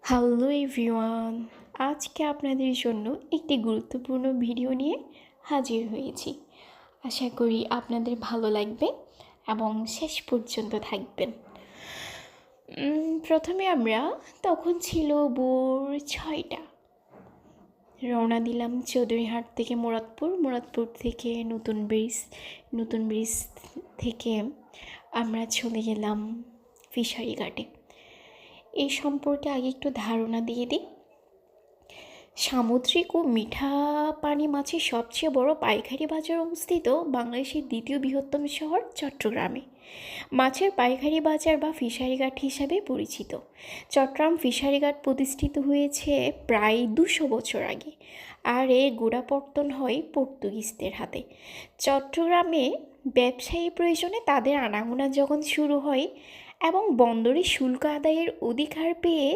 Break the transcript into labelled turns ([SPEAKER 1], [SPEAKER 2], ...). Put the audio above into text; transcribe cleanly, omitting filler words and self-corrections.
[SPEAKER 1] Hello everyone, আজকে আপনাদের জন্য একটি গুরুত্বপূর্ণ ভিডিও নিয়ে হাজির হয়েছি। আশা করি আপনাদের ভালো লাগবে এবং শেষ পর্যন্ত থাকবেন। প্রথমে আমরা তখন ছিল ভোর 6টা, রওনা দিলাম চৌধুরীহাট থেকে মুরাদপুর থেকে নতুন ব্রিজ থেকে আমরা চলে গেলাম ফিশারি ঘাটে। এই সম্পর্কে আগে একটু ধারণা দিয়ে দিই। সামুদ্রিক ও মিঠা পানি মাছের সবচেয়ে বড় পাইকারি বাজার অবস্থিত বাংলাদেশের দ্বিতীয় বৃহত্তম শহর চট্টগ্রামে। মাছের পাইকারি বাজার বা ফিশারি ঘাট হিসাবে পরিচিত। চট্টগ্রাম ফিশারি ঘাট প্রতিষ্ঠিত হয়েছে প্রায় 200 বছর আগে, আর এর গোড়াপত্তন হয় পর্তুগিজদের হাতে। চট্টগ্রামে ব্যবসায়ী প্রয়োজনে তাদের আনাগোনা যখন শুরু হয় এবং বন্দরে শুল্ক আদায়ের অধিকার পেয়ে